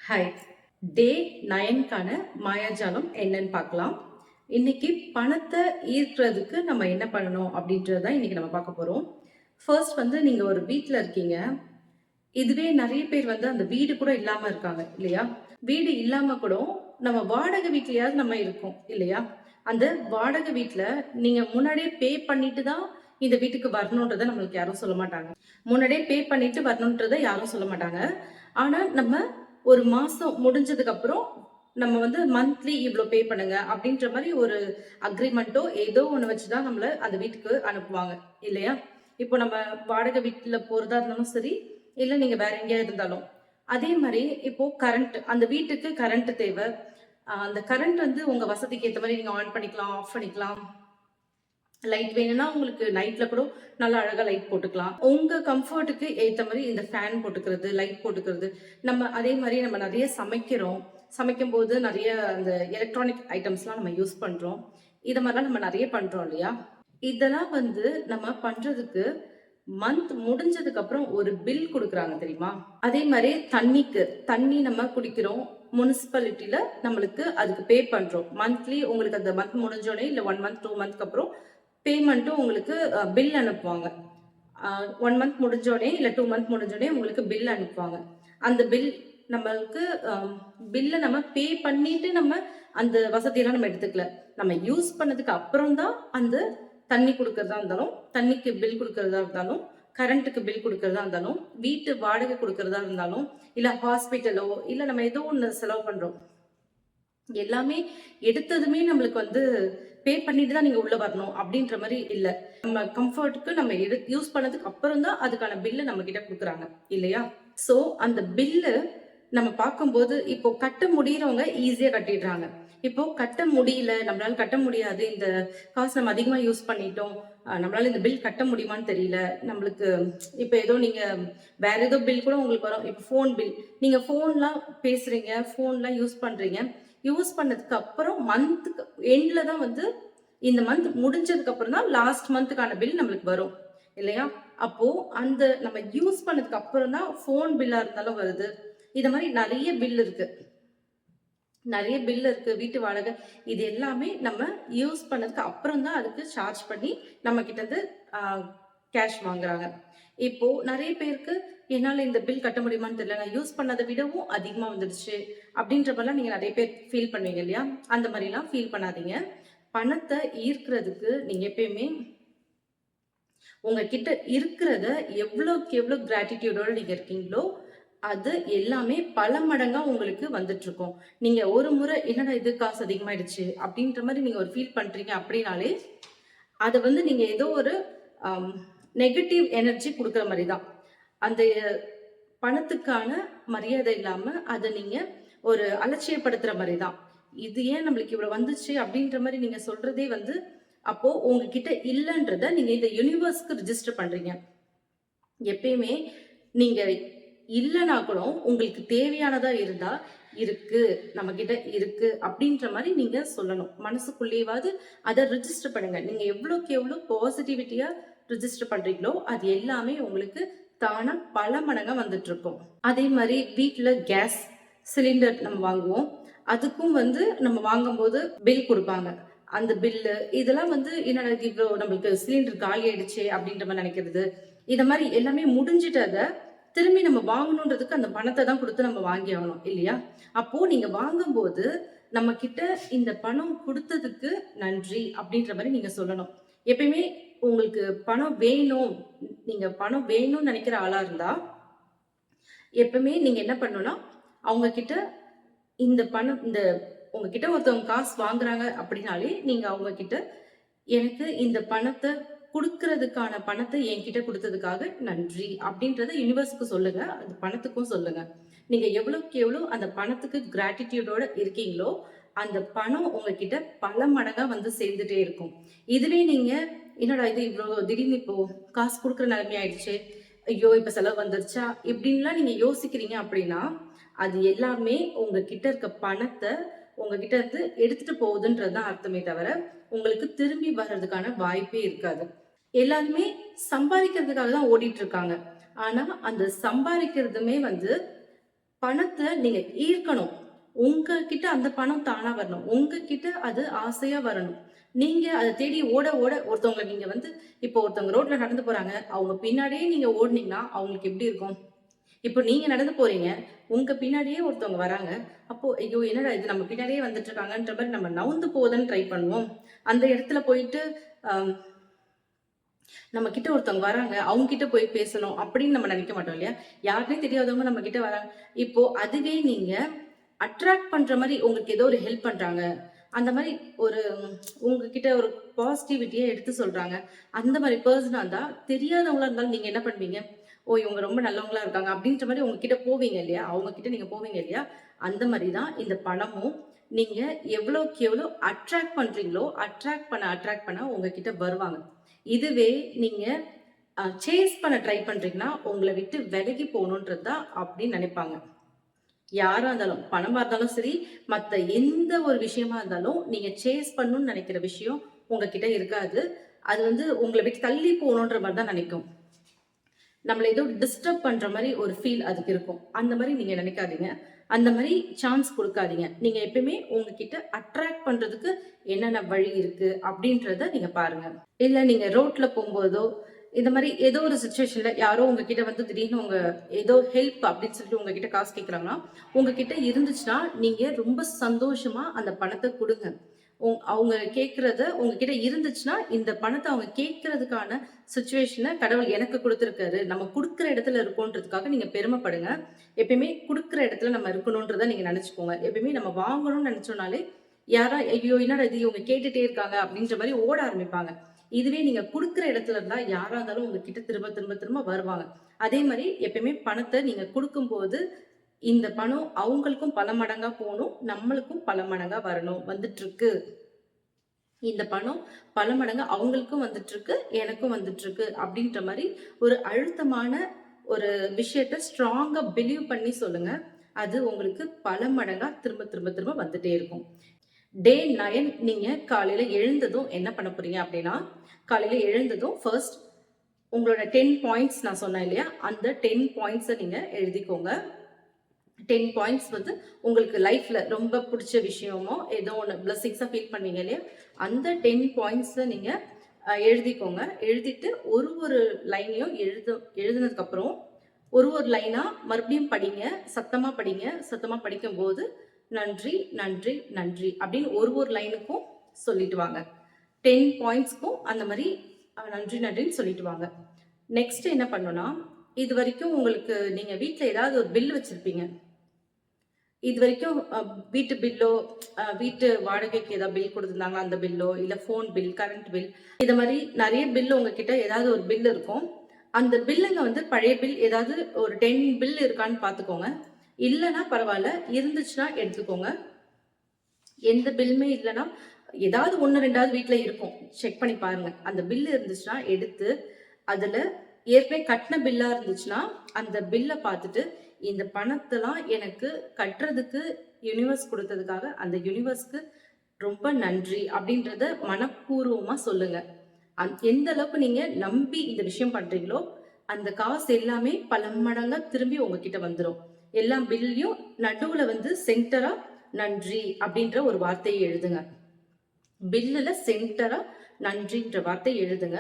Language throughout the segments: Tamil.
ஹாய். டே 9க்கான மாயாஜாலம் என்னன்னு பார்க்கலாம். இன்னைக்கு பணத்தை ஈர்க்கிறதுக்கு நம்ம என்ன பண்ணணும் அப்படின்றது தான் இன்னைக்கு நம்ம பார்க்க போறோம். ஃபர்ஸ்ட் நீங்க ஒரு வீட்ல இருக்கீங்க. இதுவே நிறைய பேர் அந்த வீடு கூட இல்லாம இருக்காங்க இல்லையா? வீடு இல்லாம கூட நம்ம வாடகை வீட்லயாவது நம்ம இருக்கோம் இல்லையா? அந்த வாடகை வீட்ல நீங்க முன்னாடியே பே பண்ணிட்டு தான் இந்த வீட்டுக்கு வரணுன்றத நம்மளுக்கு யாரும் சொல்ல மாட்டாங்க. முன்னாடியே பே பண்ணிட்டு வரணுன்றத யாரும் சொல்ல மாட்டாங்க. ஆனா நம்ம ஒரு மாசம் முடிஞ்சதுக்கு அப்புறம் நம்ம மந்த்லி இவ்ளோ பே பண்ணுங்க அப்படின்ற மாரி ஒரு அக்ரீமெண்ட்டோ ஏதோ ஒண்ணு வச்சு தான் நம்மள அந்த வீட்டுக்கு அனுப்புவாங்க இல்லையா? இப்போ நம்ம வாடகை வீட்ல போறதா இருந்தாலும் சரி, இல்ல நீங்க வேற எங்கேயா இருந்தாலும். அதே மாரி இப்போ கரண்ட் அந்த வீட்டுக்கு கரண்ட் தேவ. அந்த கரண்ட் உங்க வசதிக்கு ஏத்த மாரி நீங்க ஆன் பண்ணிக்கலாம், ஆஃப் பண்ணிக்கலாம். லைட் வேணும்னா உங்களுக்கு நைட்ல கூட நல்லா அழகா லைட் போட்டுக்கலாம். உங்க கம்ஃபர்ட்டுக்கு ஏத்த மாரி இந்த ஃபேன் போட்டுக்கிறது, லைட் போட்டுக்கிறது. நம்ம அதே மாரி நம்ம நெறைய சமைக்கிறோம். சமைக்கும்போது நெறைய அந்த எலக்ட்ரானிக் ஐட்டம்ஸ்லாம் நம்ம யூஸ் பண்றோம். இத மாரிலாம் நம்ம நெறைய பண்றோம் இல்லையா? இதெல்லாம் நம்ம பண்றதுக்கு மந்த் முடிஞ்சதுக்கு அப்புறம் ஒரு பில் குடுக்குறாங்க தெரியுமா? அதே மாரி தண்ணி நம்ம குடிக்கிறோம். முனிசிபாலிட்டில நம்மளுக்கு அதுக்கு பே பண்றோம். மந்த்லி உங்களுக்கு அந்த மந்த் முடிஞ்சோனே இல்ல 1 மந்த் 2 மந்த்க்கு அப்புறம் பேமெண்ட்டும் உங்களுக்கு பில் அனுப்புவாங்க. 1 மந்த் முடிஞ்சோனே இல்ல 2 மந்த் முடிஞ்சோனே உங்களுக்கு பில் அனுப்புவாங்க. அந்த நம்மளுக்கு பில்ல நம்ம பே பண்ணிட்டு நம்ம அந்த வசதியெல்லாம் நம்ம எடுத்துக்கல. நம்ம யூஸ் பண்ணதுக்கு அப்புறம் தான் அந்த தண்ணி குடுக்கறதா இருந்தாலும், தண்ணிக்கு பில் குடுக்கறதா இருந்தாலும், கரண்ட்டுக்கு பில் குடுக்கறதா இருந்தாலும், வீட்டு வாடகை குடுக்கறதா இருந்தாலும், இல்ல ஹாஸ்பிட்டலோ, இல்ல நம்ம ஏதோ ஒண்ணு செலவு பண்றோம். எல்லாமே எடுத்ததுமே நம்மளுக்கு பே பண்ணிட்டு தான் நீங்க உள்ள வரணும் அப்படின்ற மாரி இல்ல. நம்ம கம்ஃபர்ட்க்கு நம்ம யூஸ் பண்ணதுக்கு அப்புறம் தான் அதுக்கான பில்ல நம்ம கிட்ட குடுக்குறாங்க இல்லையா? சோ அந்த பில்லு நம்ம பார்க்கும்போது இப்போ கட்ட முடியறவங்க ஈஸியா கட்டிடுறாங்க. இப்போ கட்ட முடியல, நம்மளால கட்ட முடியாது. இந்த காசு நம்ம அதிகமா யூஸ் பண்ணிட்டோம். நம்மளால இந்த பில் கட்ட முடியுமான்னு தெரியல. நம்மளுக்கு இப்ப ஏதோ நீங்க வேற ஏதோ பில் கூட உங்களுக்கு வரும். இப்ப ஃபோன் பில். நீங்க ஃபோன்லாம் பேசுறீங்க, ஃபோன்லாம் யூஸ் பண்றீங்க. யூஸ் பண்ணதுக்கு அப்புறம் மந்த்க்கு எண்ட்ல தான் இந்த மந்த் முடிஞ்சதுக்கு அப்புறம் தான் லாஸ்ட் மந்த்துக்கான பில் நம்மளுக்கு வரும். இல்லையா? அப்போ அந்த நம்ம யூஸ் பண்ணதுக்கு அப்புறம் தான் ஃபோன் பில்லா இருந்தாலும் வருது. இத மாரி நெறைய பில் இருக்கு. நெறைய பில் இருக்கு. வீட்டு வாடகை இது எல்லாமே நம்ம யூஸ் பண்ணதுக்கு அப்புறம் தான் அதுக்கு சார்ஜ் பண்ணி நம்ம கிட்ட இருந்து கேஷ் வாங்குறாங்க. இப்போ நெறைய பேருக்கு என்னால இந்த பில் கட்ட முடியுமான்னு தெரியல. நான் யூஸ் பண்ணத விடவும் அதிகமா வந்துடுச்சு. அப்படின்ற மாரிலாம் நீங்க நெறைய பேர் ஃபீல் பண்ணுவீங்க இல்லையா? அந்த மாரிலாம் ஃபீல் பண்ணாதீங்க. பணத்த ஈர்க்கிறதுக்கு நீங்க எப்பயுமே உங்ககிட்ட இருக்கிறத எவ்வளோக்கு எவ்வளோ கிராட்டிட்யூடோட நீங்க இருக்கீங்களோ, அது எல்லாமே பல மடங்கா உங்களுக்கு வந்துட்டுருக்கும். நீங்க ஒரு முறை "என்னடா இது காசு அதிகமாயிடுச்சு" அப்படின்ற மாரி நீங்க ஒரு ஃபீல் பண்றீங்க அப்படின்னாலே, அத நீங்க ஏதோ ஒரு அம் நெகட்டிவ் எனர்ஜி குடுக்குற மாரி தான். அந்த பணத்துக்கான மரியாதை இல்லாம, அத நீங்க ஒரு அலட்சியப்படுத்துற மாரி தான். "இது ஏன் நம்மளுக்கு இவ்வளோ வந்துச்சு?" அப்படின்ற மாரி நீங்க சொல்றதே அப்போ உங்ககிட்ட இல்லன்றத நீங்க இந்த யூனிவர்ஸ்க்கு ரிஜிஸ்டர் பண்றீங்க. எப்பயுமே நீங்க இல்லனா கூட உங்களுக்கு தேவையானதா இருந்தா, "இருக்கு, நம்மகிட்ட இருக்கு" அப்படின்ற மாரி நீங்க சொல்லணும். மனசுக்குள்ளேயேவாது அத ரிஜிஸ்டர் பண்ணுங்க. நீங்க எவ்வளோக்கு எவ்வளோ பாசிட்டிவிட்டியா ரிஜிஸ்டர் பண்றீங்களோ, அது எல்லாமே உங்களுக்கு தானா பல மடங்கா வந்துட்டுருக்கும். அதே மாரி வீட்ல கேஸ் சிலிண்டர் நம்ம வாங்குவோம். அதுக்கும் நம்ம வாங்கும்போது பில் குடுப்பாங்க. அந்த பில்லு இதெல்லாம் என்னடா இது இவ்ளோ நம்மளுக்கு சிலிண்டர் காலி ஆயிடுச்சே அப்படின்ற மாரி நெனைக்கிறது. இத மாரி எல்லாமே முடிஞ்சுட்டத திரும்பி நம்ம வாங்கணுன்றதுக்கு அந்த பணத்த தான் குடுத்து நம்ம வாங்கி ஆகணும் இல்லையா? அப்போ நீங்க வாங்கும்போது நம்ம கிட்ட இந்த பணம் குடுத்ததுக்கு நன்றி அப்படின்ற மாரி நீங்க சொல்லணும். எப்பயுமே உங்களுக்கு பணம் வேணும், நீங்க பணம் வேணும்னு நெனைக்கிற ஆளா இருந்தா, எப்பவுமே நீங்க என்ன பண்ணணும்னா, அவங்க கிட்ட இந்த உங்ககிட்ட ஒருத்தவங்க காசு வாங்குறாங்க அப்படின்னாலே, நீங்க அவங்க கிட்ட எனக்கு இந்த பணத்த குடுக்குறதுக்கான பணத்த என்கிட்ட குடுத்ததுக்காக நன்றி அப்படின்றத யுனிவர்ஸ்க்கு சொல்லுங்க. அந்த பணத்துக்கும் சொல்லுங்க. நீங்க எவ்வளவுக்கு எவ்வளோ அந்த பணத்துக்கு கிராட்டிட்யூடோட இருக்கீங்களோ, அந்த பணம் உங்ககிட்ட பல மடங்கா சேர்ந்துட்டே இருக்கும். இதுவே நீங்க என்னடா இது இவ்ளோ திடீர்னு இப்போ காசு குடுக்குற நிலைமை ஆயிடுச்சே! ஐயோ! இப்ப செலவு வந்துருச்சா? இப்படின்லாம் நீங்க யோசிக்கிறீங்க அப்படின்னா, அது எல்லாமே உங்ககிட்ட இருக்க பணத்த உங்ககிட்ட இருந்து எடுத்துட்டு போகுதுன்றது தான் அர்த்தமே தவிர, உங்களுக்கு திரும்பி வர்றதுக்கான வாய்ப்பே இருக்காது. எல்லாருமே சம்பாதிக்கிறதுக்காக தான் ஓடிட்டு இருக்காங்க. ஆனா, அந்த சம்பாதிக்கிறதுமே பணத்தை நீங்க ஈர்க்கணும். உங்ககிட்ட அந்த பணம் தானா வரணும். உங்ககிட்ட அது ஆசையா வரணும். நீங்க அத தேடி ஓட ஓட ஒருத்தவங்கள நீங்க வந்து இப்போ ஒருத்தவங்க ரோட்ல நடந்து போறாங்க. அவங்க பின்னாடியே நீங்க ஓடுனீங்கன்னா, அவங்களுக்கு எப்படி இருக்கும்? இப்போ நீங்க நடந்து போறீங்க. உங்க பின்னாடியே ஒருத்தவங்க வராங்க. அப்போ, ஐயோ! என்னடா இது நம்ம பின்னாடியே வந்துட்டு இருக்காங்கன்ற மாரி நம்ம நவுந்து போகதான்னு ட்ரை பண்ணுவோம். அந்த இடத்துல போயிட்டு, அ நம்ம கிட்ட ஒருத்தவங்க வராங்க. அவங்க கிட்ட போய் பேசணும் அப்படின்னு நம்ம நினைக்க மாட்டோம் இல்லையா? யாருன்னே தெரியாதவங்க நம்ம கிட்ட வராங்க. இப்போ அதுவே நீங்க அட்ராக்ட் பண்ற மாரி உங்களுக்கு ஏதோ ஒரு ஹெல்ப் பண்றாங்க. அந்த மாரி ஒரு உங்ககிட்ட ஒரு பாசிட்டிவிட்டிய எடுத்து சொல்றாங்க. அந்த மாரி பெர்சனா இருந்தா, தெரியாதவங்களா இருந்தாலும் நீங்க என்ன பண்ணுவீங்க? ஓ! இவங்க ரொம்ப நல்லவங்களா இருக்காங்க அப்படின்ற மாரி உங்க கிட்ட போவீங்க இல்லையா? அவங்க கிட்ட நீங்க போவீங்க இல்லையா? அந்த மாரி தான் இந்த பணமும் நீங்க எவ்வளோக்கு எவ்வளோ அட்ராக்ட் பண்றீங்களோ, அட்ராக்ட் பண்ண உங்ககிட்ட வருவாங்க. இதுவே நீங்க சேஸ் பண்ண ட்ரை பண்றீங்கன்னா, உங்கள விட்டு விலகி போகணுன்றது தான் அப்படின்னு நினைப்பாங்க. யாரா இருந்தாலும், பணமா இருந்தாலும் சரி, மத்த எந்த ஒரு விஷயமா இருந்தாலும், நீங்க சேஸ் பண்ணணும்னு நினைக்கிற விஷயம் உங்ககிட்ட இருக்காது. அது வந்து உங்கள விட்டு தள்ளி போகணுன்ற மாரி தான் நினைக்கும். நம்மள ஏதோ டிஸ்டர்ப் பண்ற மாரி ஒரு ஃபீல் அதுக்கு இருக்கும். அந்த மாரி நீங்க நினைக்காதீங்க. அந்த மாரி சான்ஸ் குடுக்காதீங்க. நீங்க எப்பயுமே உங்ககிட்ட அட்ராக்ட் பண்றதுக்கு என்னென்ன வழி இருக்கு அப்படின்றத நீங்க பாருங்க. இல்ல நீங்க ரோட்ல போம்போதோ, இந்த மாரி ஏதோ ஒரு சிச்சுவேஷன்ல யாரோ உங்ககிட்ட வந்து திடீர்னு ஏதோ ஹெல்ப் அப்படின்னு சொல்லிட்டு உங்ககிட்ட காசு கேட்குறாங்கன்னா, உங்ககிட்ட இருந்துச்சுன்னா, நீங்க ரொம்ப சந்தோஷமா அந்த பணத்த குடுங்க. அவங்க கேட்கிறத உங்ககிட்ட இருந்துச்சுன்னா, இந்த பணத்த அவங்க கேட்கறதுக்கான சிச்சுவேஷன கடவுள் எனக்கு குடுத்துருக்காரு. நம்ம குடுக்குற இடத்துல இருக்கோன்றதுக்காக நீங்க பெருமைப்படுங்க. எப்பயுமே குடுக்குற இடத்துல நம்ம இருக்கணுன்றத நீங்க நெனச்சுக்கோங்க. எப்பயுமே நம்ம வாங்கணும்னு நெனச்சோம்னாலே, "ஐயோ! என்னடா இது இவங்க கேட்டுட்டே இருக்காங்க" அப்படின்ற மாரி ஓட ஆரம்பிப்பாங்க. இதுவே நீங்க குடுக்குற இடத்துல இருந்தா, யாரா இருந்தாலும் உங்ககிட்ட திரும்ப திரும்ப திரும்ப வருவாங்க. அதே மாரி எப்பயுமே பணத்த நீங்க குடுக்கும்போது, இந்த பணம் அவங்களுக்கும் பல மடங்கா போணும். நம்மளுக்கும் பல மடங்கா வரணும். வந்துட்டுருக்கு. இந்த பணம் பல மடங்கு அவங்களுக்கும் வந்துட்டுருக்கு, எனக்கும் வந்துட்டுருக்கு அப்படின்ற மாரி ஒரு அழுத்தமான ஒரு விஷயத்த ஸ்ட்ராங்கா பிலீவ் பண்ணி சொல்லுங்க. அது உங்களுக்கு பல மடங்கா திரும்ப திரும்ப திரும்ப வந்துட்டே இருக்கும். டே 9 நீங்க காலையில எழுந்ததும் என்ன பண்ண போறீங்க அப்படின்னா, காலையில எழுந்ததும் ஃபர்ஸ்ட் உங்களோட 10 பாயிண்ட்ஸ் நான் சொன்னேன் இல்லையா? அந்த 10 பாயிண்ட்ஸ நீங்க எழுதிக்கோங்க. 10 பாயிண்ட்ஸ் வந்து உங்களுக்கு லைஃப்ல ரொம்ப புடிச்ச விஷயமோ, ஏதோ ஒண்ணு பிளெஸ்ஸிங்ஸா ஃபீல் பண்ணீங்க இல்லையா? அந்த 10 பாயிண்ட்ஸ நீங்க எழுதிக்கோங்க. எழுதிட்டு ஒரு லைனையும் எழுதுனதுக்கப்புறம், ஒரு லைனா மறுபடியும் படிங்க. சத்தமா படிங்க. சத்தமா படிக்கும்போது, "நன்றி, நன்றி, நன்றி" அப்படின்னு ஒரு லைனுக்கும் சொல்லிட்டு வாங்க. 10 பாயிண்ட்ஸ்க்கும் அந்த மாரி நன்றி, நன்றின்னு சொல்லிட்டு வாங்க. நெக்ஸ்ட் என்ன பண்ணணும்னா, இதுவரைக்கும் உங்களுக்கு நீங்க வீட்ல ஏதாவது ஒரு பில் வச்சிருப்பீங்க. இதுவரைக்கும் வீட்டு பில்லோ, வீட்டு வாடகைக்கு ஏதாவது பில் குடுத்துருந்தாங்களா, அந்த பில்லோ, இல்ல ஃபோன் பில், கரண்ட் பில், இத மாரி நெறைய பில் உங்ககிட்ட ஏதாவது ஒரு பில் இருக்கும். அந்த பில்லுங்க வந்து பழைய பில் ஏதாவது ஒரு 10 பில் இருக்கான்னு பார்த்துக்கோங்க. இல்லன்னா பரவால்ல. இருந்துச்சுன்னா எடுத்துக்கோங்க. எந்த பில்லுமே இல்லன்னா, ஏதாவது 1, 2வது வீட்ல இருக்கும். செக் பண்ணி பாருங்க. அந்த பில் இருந்துச்சுன்னா எடுத்து, அதுல ஏற்கனவே கட்டுன பில்லா இருந்துச்சுன்னா, அந்த பில்ல பார்த்துட்டு, இந்த பணத்தலாம் எனக்கு கட்டுறதுக்கு யுனிவர்ஸ் குடுத்ததுக்காக, அந்த யுனிவர்ஸ்க்கு ரொம்ப நன்றி அப்படின்றத மனப்பூர்வமா சொல்லுங்க. எந்த அளவுக்கு நீங்க நம்பி இந்த விஷயம் பண்றீங்களோ, அந்த காசு எல்லாமே பல மடங்கா திரும்பி உங்ககிட்ட வந்துரும். எல்லா பில்லயும் நடுவுல வந்து சென்டரா நன்றி அப்படின்ற ஒரு வார்த்தைய எழுதுங்க. பில்லுல சென்டரா நன்றின்ற வார்த்தை எழுதுங்க.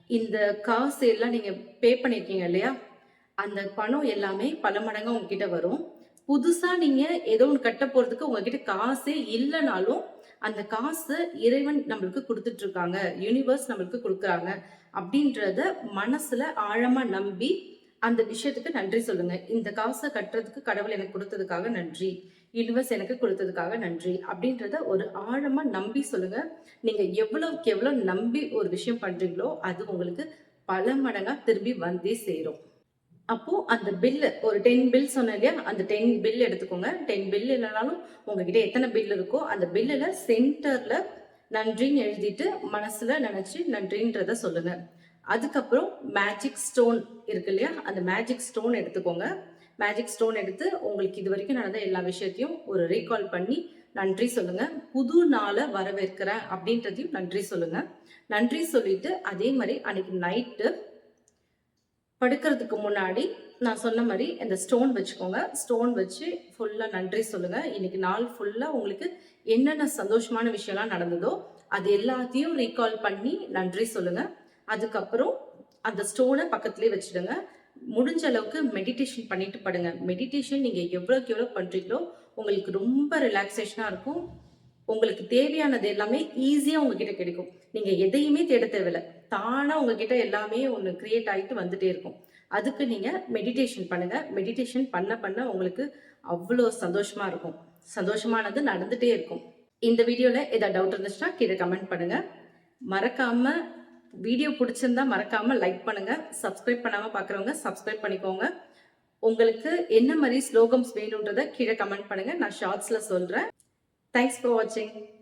இந்த காசு எல்லாம் நீங்க பே பண்ணியிருக்கீங்க இல்லையா? அந்த பணம் எல்லாமே பல மடங்கா உங்ககிட்ட வரும். புதுசா நீங்க ஏதோ ஒண்ணு கட்ட போறதுக்கு உங்ககிட்ட காசே இல்லனாலும், அந்த காச இறைவன் நம்மளுக்கு குடுத்துட்டு இருக்காங்க. யுனிவர்ஸ் நம்மளுக்கு குடுக்குறாங்க. அப்படின்றத மனசுல ஆழமா நம்பி, அந்த விஷயத்துக்கு நன்றி சொல்லுங்க. இந்த காச கட்டுறதுக்கு கடவுள் எனக்கு குடுத்ததுக்காக நன்றி. யுனிவர்ஸ் எனக்கு குடுத்ததுக்காக நன்றி. அப்படின்றத ஒரு ஆழமா நம்பி சொல்லுங்க. நீங்க எவ்வளவுக்கு எவ்வளோ நம்பி ஒரு விஷயம் பண்றீங்களோ, அது உங்களுக்கு பல மடங்கா திரும்பி வந்தே சேரும். அப்போ அந்த பில்லு ஒரு 10 பில் சொன்னேன் இல்லையா? அந்த 10 பில் எடுத்துக்கோங்க. 10 பில் இல்லனாலும் உங்ககிட்ட எத்தன பில் இருக்கோ, அந்த பில்லுல சென்டர்ல நன்றின்னு எழுதிட்டு, மனசுல நெனச்சு நன்றின்றத சொல்லுங்க. அதுக்கப்புறம் மேஜிக் ஸ்டோன் இருக்கு இல்லையா? அந்த மேஜிக் ஸ்டோன் எடுத்துக்கோங்க. மேஜிக் ஸ்டோன் எடுத்து உங்களுக்கு இதுவரைக்கும் நடந்த எல்லா விஷயத்தையும் ஒரு ரீகால் பண்ணி நன்றி சொல்லுங்க. புது நாள வரவேற்கிறேன் அப்படின்றதையும் நன்றி சொல்லுங்க. நன்றி சொல்லிட்டு அதே மாரி அன்னைக்கு நைட்டு படுக்கிறதுக்கு முன்னாடி நான் சொன்ன மாரி இந்த ஸ்டோன் வச்சுக்கோங்க. ஸ்டோன் வச்சு ஃபுல்லா நன்றி சொல்லுங்க. இன்னைக்கு நாள் ஃபுல்லா உங்களுக்கு என்னென்ன சந்தோஷமான விஷயம்லாம் நடந்ததோ, அது எல்லாத்தையும் ரீகால் பண்ணி நன்றி சொல்லுங்க. அதுக்கப்புறம் அந்த ஸ்டோன பக்கத்திலேயே வச்சுடுங்க. முடிஞ்ச அளவுக்கு மெடிடேஷன் பண்ணிட்டு படுங்க. மெடிடேஷன் நீங்க எவ்வளோக்கு எவ்வளோ பண்றீங்களோ, உங்களுக்கு ரொம்ப ரிலாக்சேஷனா இருக்கும். உங்களுக்கு தேவையானது எல்லாமே ஈஸியா உங்ககிட்ட கிடைக்கும். நீங்க எதையுமே தேட தேவையில்ல. தானா உங்ககிட்ட எல்லாமே ஒண்ணு கிரியேட் ஆயிட்டு வந்துட்டே இருக்கும். அதுக்கு நீங்க மெடிடேஷன் பண்ணுங்க. மெடிடேஷன் பண்ண பண்ண உங்களுக்கு அவ்வளோ சந்தோஷமா இருக்கும். சந்தோஷமானது நடந்துட்டே இருக்கும். இந்த வீடியோல ஏதாவது டவுட் இருந்துச்சுன்னா கீழே கமெண்ட் பண்ணுங்க. மறக்காம வீடியோ பிடிச்சிருந்தா மறக்காம லைக் பண்ணுங்க. சப்ஸ்கிரைப் பண்ணாம பார்க்குறவங்க சப்ஸ்கிரைப் பண்ணிக்கோங்க. உங்களுக்கு என்ன மாதிரி ஸ்லோகம்ஸ் வேணுன்றத கீழே கமெண்ட் பண்ணுங்க. நான் ஷார்ட்ஸ்ல சொல்றேன். தேங்க்ஸ் ஃபார் வாட்சிங்.